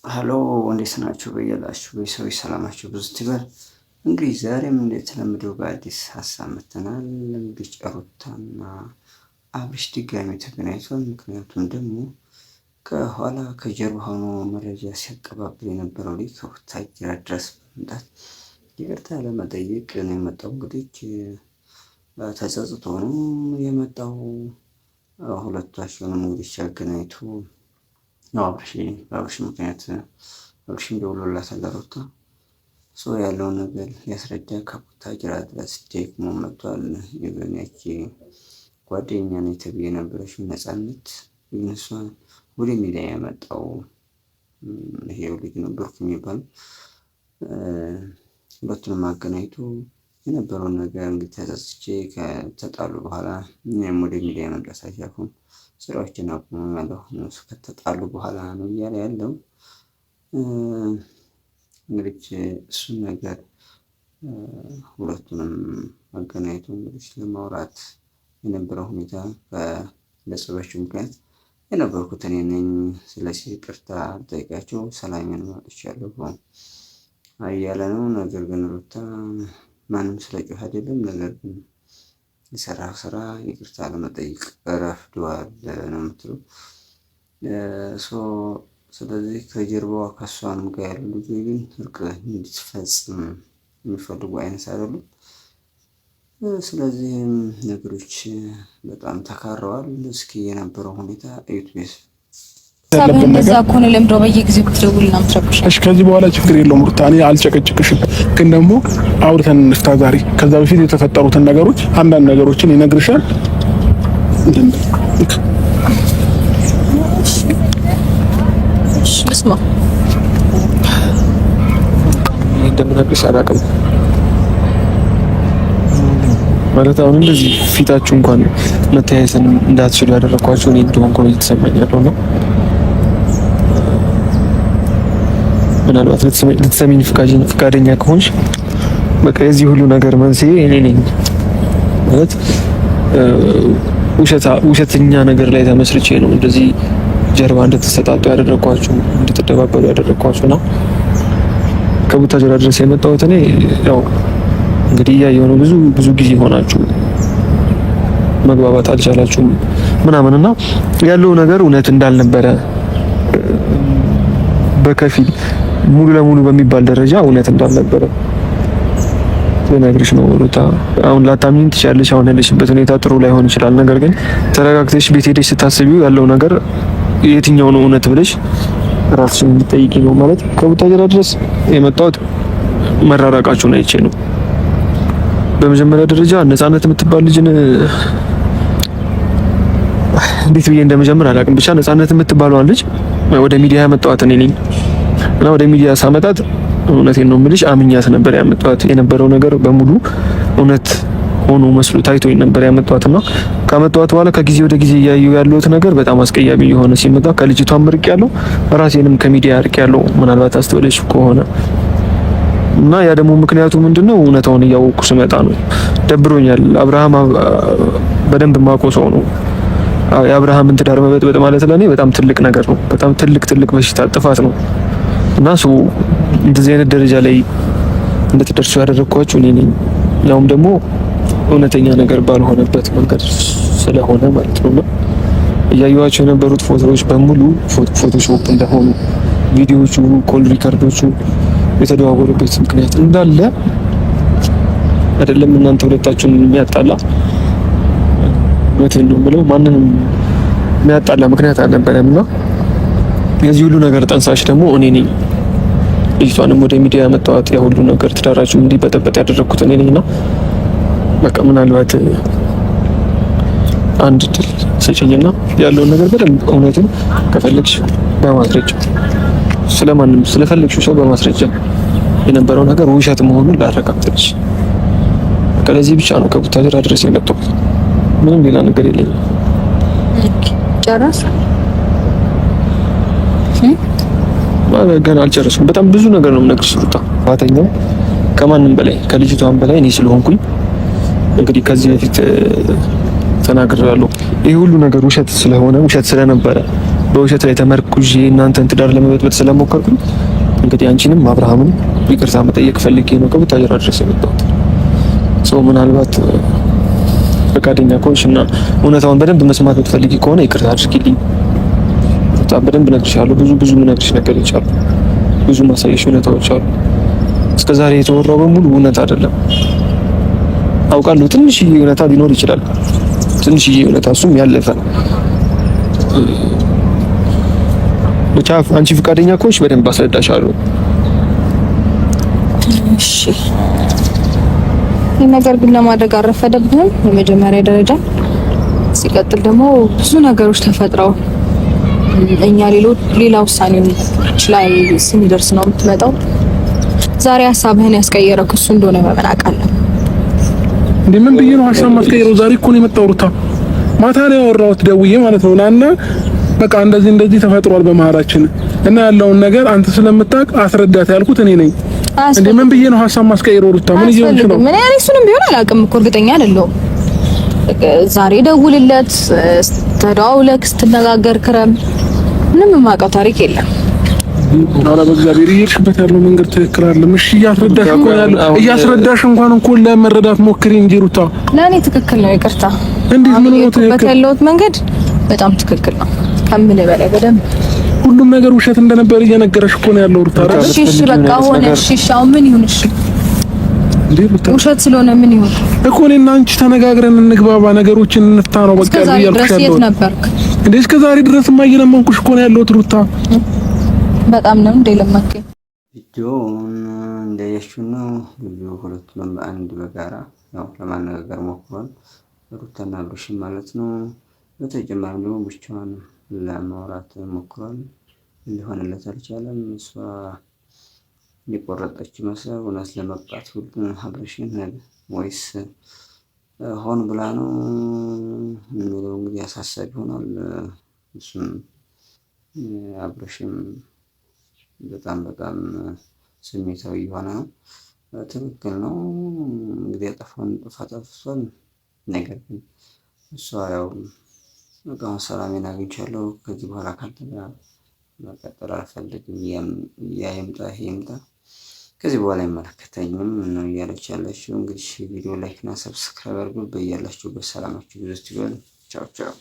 ሀሎ እንዴት ናችሁ? በያላችሁ በሰዎች ሰላማችሁ ብዙ ይበል። እንግዲህ ዛሬም እንደተለመደው በአዲስ ሀሳብ መጥተናል። እንግዲህ ሩታና አብርሽ ድጋሚ ተገናኝቷል። ምክንያቱም ደግሞ ከኋላ ከጀርባ ሆኖ መረጃ ሲያቀባብል የነበረው ልጅ ከቡታጅራ ድረስ በመምጣት ይቅርታ ለመጠየቅ ነው የመጣው። እንግዲህ ተጸጽቶ ነው የመጣው። ሁለታቸውንም እንግዲህ አገናኝቶ ነው በአብርሽ ምክንያት አብርሽም ደውሎላታል ለሩታ ያለውን ነገር ሊያስረዳ ከቡታጅራ ድረስ ደግሞ መጥቷል። የበኔያች ጓደኛ ነው ተብዬ የነበረችው ነፃነት እሷን ወደ ሚዲያ ያመጣው ይሄው ልጅ ነው ብሩክ የሚባል። ሁለቱንም አገናኝቶ የነበረውን ነገር እንግዲህ ተጸጽቼ ከተጣሉ በኋላ እኔም ወደ ሚዲያ መምጣት አልቻልኩም፣ ስራዎችን አቁሜያለሁ፣ እነሱ ከተጣሉ በኋላ ነው እያለ ያለው። እንግዲህ እሱን ነገር ሁለቱንም አገናኝቶ እንግዲህ ለማውራት የነበረው ሁኔታ በለጸበችው ምክንያት የነበርኩት እኔ ነኝ። ስለዚህ ይቅርታ ጠይቃቸው ሰላሜን ማጥቻለሁ እያለ ነው። ነገር ግን ሩታ ማንም ስለጮህ አይደለም፣ ነገር ግን የሰራ ስራ ይቅርታ ለመጠየቅ ረፍዷል ነው የምትለው። ስለዚህ ከጀርባዋ ከሷንም ጋር ያሉ ልጆች ግን እርቅ እንድትፈጽም የሚፈልጉ አይነት አይደሉም። ስለዚህም ነገሮች በጣም ተካረዋል። እስኪ የነበረው ሁኔታ ዩቲዩብ እንደዛ ከሆነ ለምዶ በየጊዜው ክትደውልና ምትረብሽ። እሺ ከዚህ በኋላ ችግር የለውም ሩታ፣ እኔ አልጨቀጭቅሽም። ግን ደግሞ አውርተን እንፍታ ዛሬ። ከዛ በፊት የተፈጠሩትን ነገሮች አንዳንድ ነገሮችን ይነግርሻል። ልስማ እንደምነግርሽ አላውቅም ማለት አሁን እንደዚህ ፊታችሁ እንኳን መተያየትን እንዳትችሉ ያደረኳችሁ እኔ እንደሆንኩ ነው እየተሰማኝ ያለው ነው። ምናልባት ልትሰሚኝ ፈቃደኛ ከሆንሽ በቃ የዚህ ሁሉ ነገር መንስኤ እኔ ነኝ ማለት ውሸተኛ ነገር ላይ ተመስርቼ ነው እንደዚህ ጀርባ እንድትሰጣጡ ያደረኳችሁ፣ እንድትደባበሩ ያደረኳችሁ ነው። ከቡታጅራ ድረስ የመጣሁት እኔ ያው እንግዲህ እያየሁ ነው። ብዙ ጊዜ ሆናችሁ መግባባት አልቻላችሁም ምናምንና ያለው ነገር እውነት እንዳልነበረ በከፊል ሙሉ ለሙሉ በሚባል ደረጃ እውነት እንዳልነበረ ልነግርሽ ነው ሩታ። አሁን ላታምኚኝ ትችያለሽ። አሁን ያለሽበት ሁኔታ ጥሩ ላይሆን ይችላል። ነገር ግን ተረጋግተሽ ቤት ሄደሽ ስታስቢው ያለው ነገር የትኛው ነው እውነት ብለሽ ራስሽን እንድትጠይቂ ነው። ማለት ከቡታጅራ ድረስ የመጣሁት መራራቃችሁን አይቼ ነው። በመጀመሪያ ደረጃ ነፃነት የምትባል ልጅን እንዴት ብዬ እንደመጀመር አላውቅም። ብቻ ነፃነት የምትባለዋን ልጅ ወደ ሚዲያ ያመጣኋት እኔ ነኝ እና ወደ ሚዲያ ሳመጣት እውነቴን ነው የምልሽ አምኛት ነበር ያመጣኋት። የነበረው ነገር በሙሉ እውነት ሆኖ መስሎ ታይቶኝ ነበር ያመጣኋትና ካመጣኋት በኋላ ከጊዜ ወደ ጊዜ እያየሁ ያለሁት ነገር በጣም አስቀያሚ የሆነ ሲመጣ ከልጅቷም ርቅ ያለው ራሴንም ከሚዲያ ርቅ ያለው ምናልባት አስተውለሽ ከሆነ እና ያ ደግሞ ምክንያቱ ምንድነው? እውነታውን እያወቅኩ ስመጣ ነው። ደብሮኛል። አብርሃም በደንብ ማቆሰው ነው። የአብርሃምን ትዳር መበጥበጥ ማለት ለኔ በጣም ትልቅ ነገር ነው። በጣም ትልቅ በሽታ ጥፋት ነው እና እንደዚህ አይነት ደረጃ ላይ እንድትደርሱ ያደረኳችሁ እኔ ነኝ። ያውም ደግሞ እውነተኛ ነገር ባልሆነበት መንገድ ስለሆነ ማለት ነው። እያየኋቸው የነበሩት ፎቶዎች በሙሉ ፎቶሾፕ እንደሆኑ ቪዲዮዎቹ፣ ኮል ሪከርዶቹ የተደዋወሉበት ምክንያት እንዳለ አይደለም እናንተ ሁለታችሁን የሚያጣላ እውነቴን ነው የምለው ማንንም የሚያጣላ ምክንያት አልነበረምና የዚህ ሁሉ ነገር ጠንሳሽ ደግሞ እኔ ነኝ። ልጅቷንም ወደ ሚዲያ ያመጣኋት ያ ሁሉ ነገር ትዳራችሁ እንዲበጠበጥ ያደረኩት እኔ ነኝና በቃ ምናልባት አንድ ድል ሰጪኝና ያለውን ነገር በደንብ እውነቱን ከፈለግሽ በማስረጃ ስለማንም ስለፈለግሽው ሰው በማስረጃ የነበረው ነገር ውሸት መሆኑን ላረጋግጥልሽ። ከለዚህ ብቻ ነው ከቡታጅራ ድረስ የመጣሁት። ምንም ሌላ ነገር የለኝም። ጨረስ ገና አልጨረስኩም። በጣም ብዙ ነገር ነው የምነግርሽ ሩታ። ባተኛው ከማንም በላይ ከልጅቷም በላይ እኔ ስለሆንኩኝ እንግዲህ ከዚህ በፊት ተናግሬያለሁ። ይሄ ሁሉ ነገር ውሸት ስለነበረ በውሸት ላይ ተመርኩዤ እናንተን ትዳር ለመበጥበጥ ስለሞከርኩኝ እንግዲህ አንቺንም አብርሃምን ይቅርታ መጠየቅ ፈልጌ ነው ከቡታጅራ ድረስ የመጣሁት። ሰው ምናልባት ፈቃደኛ ከሆንሽና እውነታውን በደንብ መስማት የምትፈልጊ ከሆነ ይቅርታ አድርጊልኝ። በጣም በደንብ እነግርሻለሁ። ብዙ የምነግርሽ ነገሮች አሉ። ብዙ ማሳየሽ እውነታዎች አሉ። እስከዛሬ የተወራው በሙሉ እውነት አይደለም አውቃለሁ። ትንሽዬ እውነታ ሊኖር ይችላል። ትንሽዬ እውነታ እሱም ያለፈ ብቻ አንቺ ፈቃደኛ ከሆንሽ በደንብ አስረዳሻለሁ። እሺ ይህ ነገር ግን ለማድረግ አረፈደብህም በመጀመሪያ ደረጃ። ሲቀጥል ደግሞ ብዙ ነገሮች ተፈጥረው እኛ ሌላ ውሳኔዎች ላይ ስንደርስ ነው የምትመጣው። ዛሬ ሀሳብህን ያስቀየረው እሱ እንደሆነ መመናቃለሁ። እንዴ ምን ብዬ ነው ሀሳብ ማስቀየረው? ዛሬ እኮ ነው የመጣው ሩታ። ማታ ነው ያወራሁት ደውዬ ማለት ነው። ናና በቃ እንደዚህ ተፈጥሯል በመሃላችን እና ያለውን ነገር አንተ ስለምታውቅ አስረዳት ያልኩት እኔ ነኝ። እንዴ ምን ብዬ ነው ሀሳብ ማስቀየረው ሩታ? ምን ይሆንሽ ነው? ምን ያኔ እሱንም ቢሆን አላውቅም እኮ እርግጠኛ አይደለሁም። ዛሬ ደውልለት፣ ተደዋውለክ ስትነጋገር ክረም። ምንም የማውቀው ታሪክ የለም። አረ በእግዚአብሔር እየሄድሽበት ያለው መንገድ ትክክል አይደለም። እሺ እያስረዳሽ እንኳን ለመረዳት ሞክሪ እንጂ ሩታ። ለኔ ትክክል ነው። ይቅርታ። እንዴት ምን ነው ትክክል? ያለውት መንገድ በጣም ትክክል ነው። ከምን በላይ በደንብ ሁሉም ነገር ውሸት እንደነበር እየነገረሽ እኮ ነው ያለው ሩታ። እሺ በቃ ሆነ። እሺ አው ምን ይሁን? እሺ ውሸት ስለሆነ ምን ይሁን እኮ እኔና አንቺ ተነጋግረን እንግባባ፣ ነገሮችን እንፍታ ነው በቃ ያልኩሽ ያለው። እንዴ እስከ ዛሬ ድረስማ እየለመንኩሽ እኮ ነው ያለሁት ሩታ። በጣም ነው እንደለመከኝ ቪዲዮውን እንደያችሁ ነው። ቪዲዮ ሁለቱንም በአንድ በጋራ ያው ለማነጋገር ሞክሯል ሩታና አብርሽ ማለት ነው። በተጨማሪም ደግሞ ብቻዋን ለማውራት ሞክሯል። ሊሆንለት አልቻለም። እሷ የቆረጠች መስለ እውነት ለመቅጣት ሁሉን አብርሽን ወይስ ሆን ብላ ነው የሚለው እንግዲህ አሳሳቢ ሆኗል። እሱም አብርሽም በጣም ስሜታዊ የሆነ ነው። ትክክል ነው እንግዲህ ያጠፋውን ጥፋት አጥፍቷል። ነገር ግን እሷ ያው በቃ ሰላሜን አግኝቻለሁ ከዚህ በኋላ ካንተ ጋር መቀጠል አልፈልግም፣ ያ ይምጣ ይሄ ይምጣ ከዚህ በኋላ አይመለከተኝም ነው እያለች ያለችው። እንግዲህ ቪዲዮ ላይክ እና ሰብስክራይብ አድርጉ። በያላችሁበት ሰላማችሁ ይብዛ። ቻው ቻው።